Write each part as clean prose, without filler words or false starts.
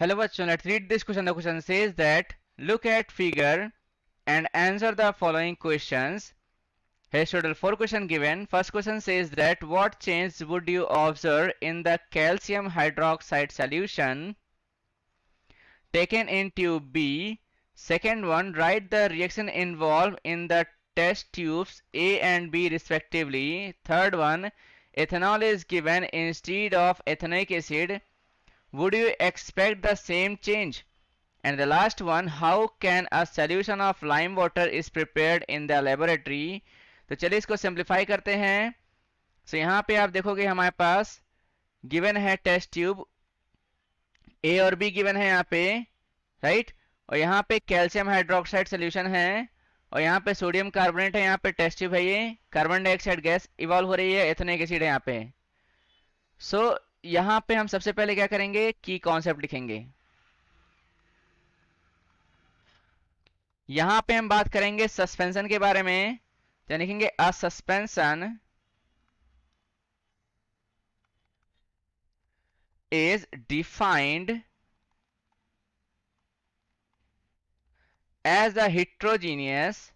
Hello bachon, let's read this question. The question says that look at figure and answer the following questions. Here's total 4 questions given. First question says that what change would you observe in the calcium hydroxide solution taken in tube B? Second one, write the reaction involved in the test tubes A and B respectively. Third one, ethanol is given instead of ethanoic acid. Would you expect the same change? And the last one, how can a solution of lime water is prepared in the laboratory? तो चलिए इसको simplify करते हैं. सो यहाँ पे आप देखोगे हमारे पास गिवन है टेस्ट ट्यूब ए और बी गिवन है यहाँ पे, राइट. और यहाँ पे कैल्शियम हाइड्रोक्साइड सोल्यूशन है और यहाँ पे सोडियम कार्बोनेट है. यहाँ पे टेस्ट ट्यूब है, ये कार्बन डाइऑक्साइड गैस इवॉल्व हो रही है, एथेनोइक एसिड है यहाँ पे. सो यहाँ पे हम सबसे पहले क्या करेंगे की कॉन्सेप्ट लिखेंगे. यहां पे हम बात करेंगे सस्पेंशन के बारे में. तो लिखेंगे अ suspension is defined as a heterogeneous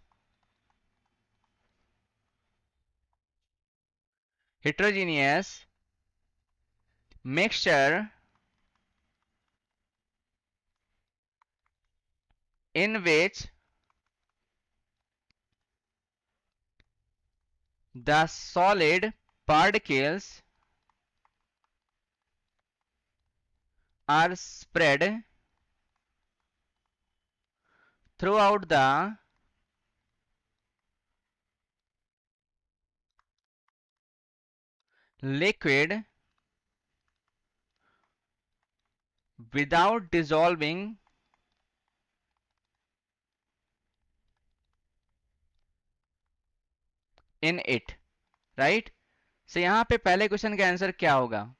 mixture in which the solid particles are spread throughout the liquid without dissolving in it, right. सो यहां पे पहले क्वेश्चन का आंसर क्या होगा.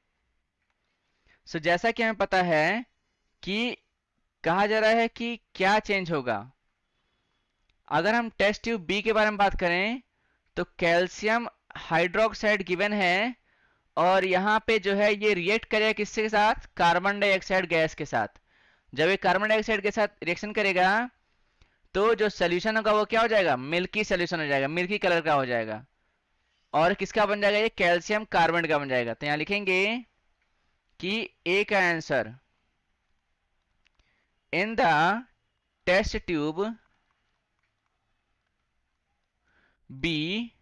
सो जैसा कि हमें पता है कि कहा जा रहा है कि क्या चेंज होगा. अगर हम टेस्ट ट्यूब बी के बारे में बात करें तो कैल्शियम हाइड्रोक्साइड गिवन है और यहाँ पे जो है ये रिएक्ट करेगा किसके साथ, कार्बन डाइऑक्साइड गैस के साथ. जब ये कार्बन डाइऑक्साइड के साथ रिएक्शन करेगा तो जो सोल्यूशन होगा वो क्या हो जाएगा, मिल्की सोल्यूशन हो जाएगा, मिल्की कलर का हो जाएगा. और किसका बन जाएगा, ये कैल्शियम कार्बोनेट का बन जाएगा. तो यहाँ लिखेंगे कि ए का answer in the test tube B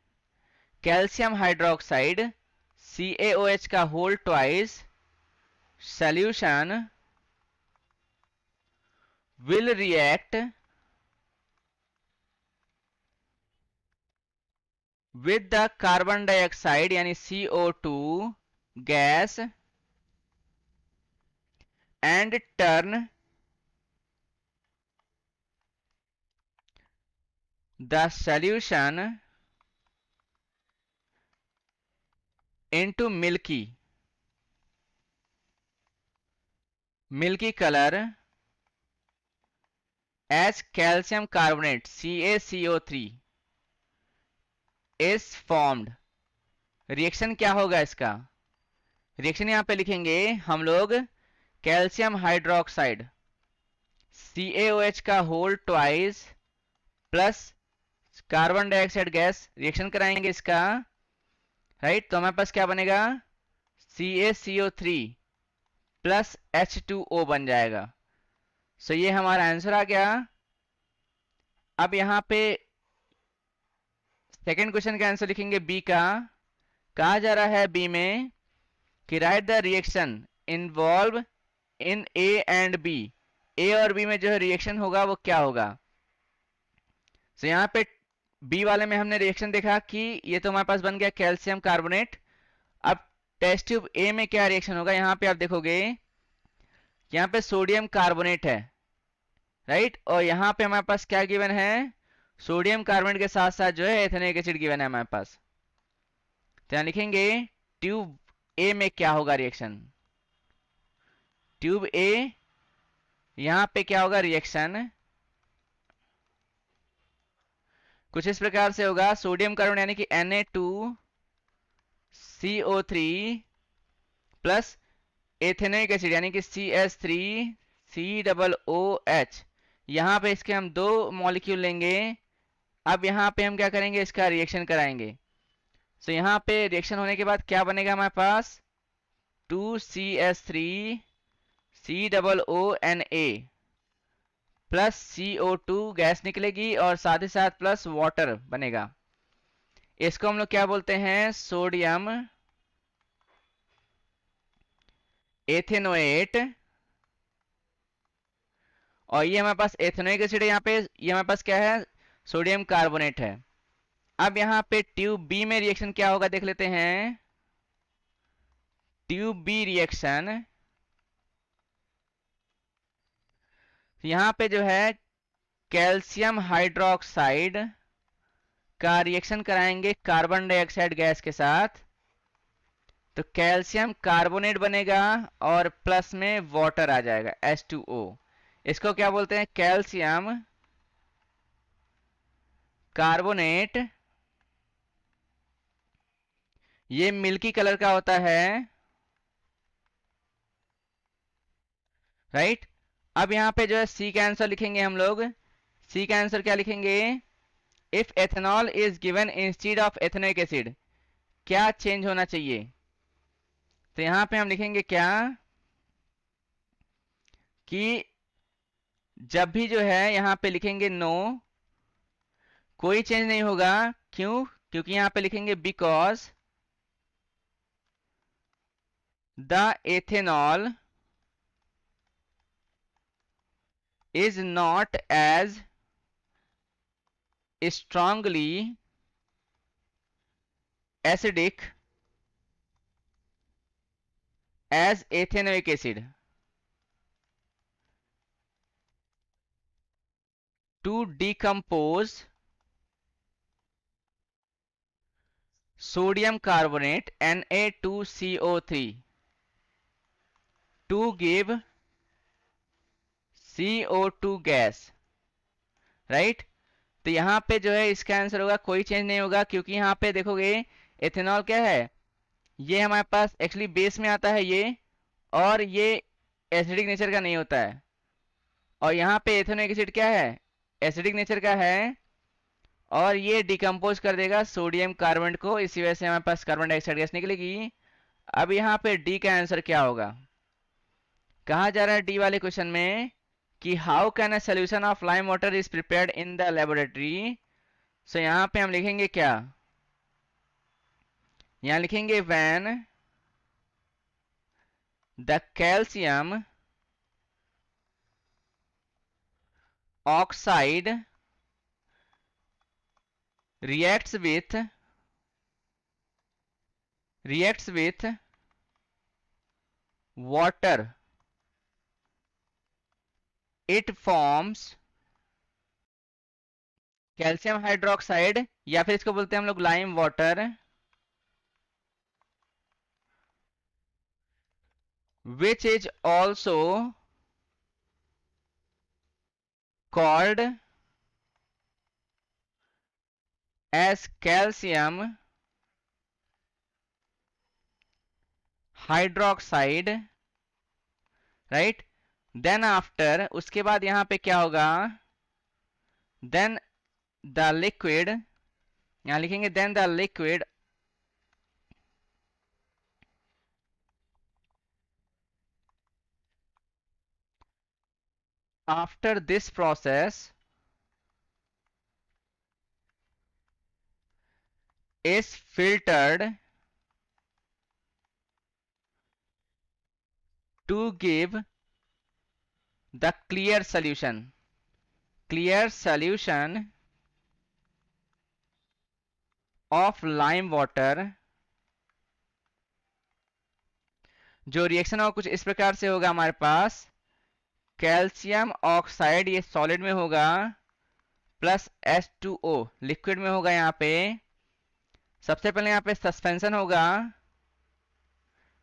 calcium hydroxide CaOH का whole twice solution will react with the carbon dioxide यानी CO2 gas and turn the solution into milky color as calcium carbonate CaCO3 is formed. Reaction क्या होगा इसका, reaction यहां पे लिखेंगे हम लोग कैल्शियम हाइड्रोक्साइड CaOH का whole twice plus carbon dioxide gas reaction कराएंगे इसका, राइट. तो हमारे पास क्या बनेगा, CaCO3 प्लस H2O बन जाएगा. सो ये हमारा आंसर आ गया. अब यहां पे सेकेंड क्वेश्चन का आंसर लिखेंगे बी का. कहा जा रहा है बी में कि right the reaction involve in A and B. A और बी में जो है रिएक्शन होगा वो क्या होगा. सो यहाँ पे बी वाले में हमने रिएक्शन देखा कि ये तो हमारे पास बन गया कैल्शियम कार्बोनेट. अब टेस्ट ट्यूब ए में क्या रिएक्शन होगा, यहाँ पे आप देखोगे यहाँ पे सोडियम कार्बोनेट है, राइट. और यहाँ पे हमारे पास क्या गिवन है, सोडियम कार्बोनेट के साथ साथ जो है एथेनोइक एसिड गिवन है हमारे पास. तो यहाँ लिखेंगे ट्यूब ए में क्या होगा रिएक्शन. ट्यूब ए यहाँ पे क्या होगा रिएक्शन, कुछ इस प्रकार से होगा. सोडियम कार्बोनेट यानी कि Na2CO3 प्लस एथेनोइक एसिड यानी कि CH3 COOH। यहाँ पे इसके हम 2 मॉलिक्यूल लेंगे। अब यहाँ पे हम क्या करेंगे, इसका रिएक्शन कराएंगे। सो यहाँ पे रिएक्शन होने के बाद क्या बनेगा हमारे पास, 2CH3 COONA plus CO2 gas निकलेगी और साथ ही साथ प्लस वाटर बनेगा। इसको हम लोग क्या बोलते हैं, सोडियम एथेनोएट। और ये हमारे पास एथेनोइक एसिड है, यहाँ पे ये हमारे पास क्या है, सोडियम कार्बोनेट है। अब यहाँ पे ट्यूब बी में रिएक्शन क्या होगा देख लेते हैं। ट्यूब बी रिएक्शन, यहाँ पे जो है कैल्शियम हाइड्रोक्साइड का रिएक्शन कराएंगे कार्बन डाइऑक्साइड गैस के साथ। तो कैल्शियम कार्बोनेट बनेगा और प्लस में वाटर आ जाएगा H2O। इसको क्या बोलते हैं, कैल्शियम कार्बोनेट। ये मिल्की कलर का होता है, राइट। अब यहाँ पे जो है सी का आंसर लिखेंगे हम लोग। सी का आंसर क्या लिखेंगे, if ethanol is given instead of ethanoic acid, क्या चेंज होना चाहिए। तो यहाँ पे हम लिखेंगे क्या, कि जब भी जो है यहाँ पे लिखेंगे नो, कोई चेंज नहीं होगा। क्यों, क्योंकि यहाँ पे लिखेंगे because the ethanol is not as strongly acidic as ethanoic acid to decompose sodium carbonate Na2CO3 to give CO2 gas, right. तो यहाँ पे जो है इसका आंसर होगा कोई चेंज नहीं होगा, क्योंकि यहाँ पे देखोगे एथेनॉल क्या है, ये हमारे पास एक्चुअली बेस में आता है ये, और ये एसिडिक नेचर का नहीं होता है। और यहाँ पे एथेनोइक एसिड क्या है, एसिडिक नेचर का है, और ये डिकम्पोज कर देगा सोडियम कार्बोनेट को, इसी वजह से हमारे पास कार्बन डाइऑक्साइड गैस निकलेगी। अब यहाँ पे डी का आंसर क्या होगा, कहा जा रहा है डी वाले क्वेश्चन में कि how can a solution of lime water is prepared in the laboratory. So यहाँ पे हम लिखेंगे क्या, यहाँ लिखेंगे when the calcium oxide reacts with water, it forms calcium hydroxide, या फिर इसको बोलते हैं हम लोग lime water, which is also called as calcium hydroxide, right. Then after, उसके बाद यहां पे क्या होगा, देन द लिक्विड, यहां लिखेंगे then the liquid after this process is filtered to give the clear solution of lime water। जो reaction होगा कुछ इस प्रकार से होगा हमारे पास, कैल्शियम ऑक्साइड ये सॉलिड में होगा, प्लस H2O लिक्विड में होगा। यहाँ पे सबसे पहले यहाँ पे सस्पेंशन होगा,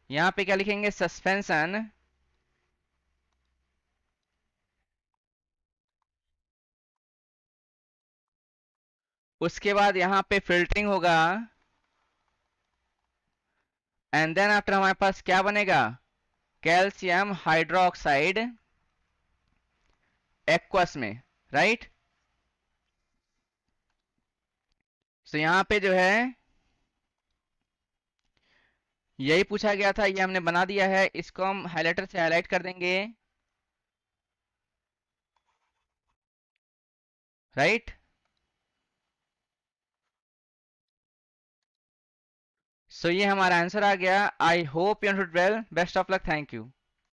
यहाँ पे क्या लिखेंगे, सस्पेंशन। उसके बाद यहाँ पे फिल्टरिंग होगा, एंड देन आफ्टर हमारे पास क्या बनेगा, कैल्शियम हाइड्रोक्साइड, एक्वस में, राइट। तो यहाँ पे जो है यही पूछा गया था, ये हमने बना दिया है, इसको हम हाइलाइटर से हाईलाइट कर देंगे, राइट। सो ये हमारा आंसर आ गया। I hope you understood well, best of luck, thank you.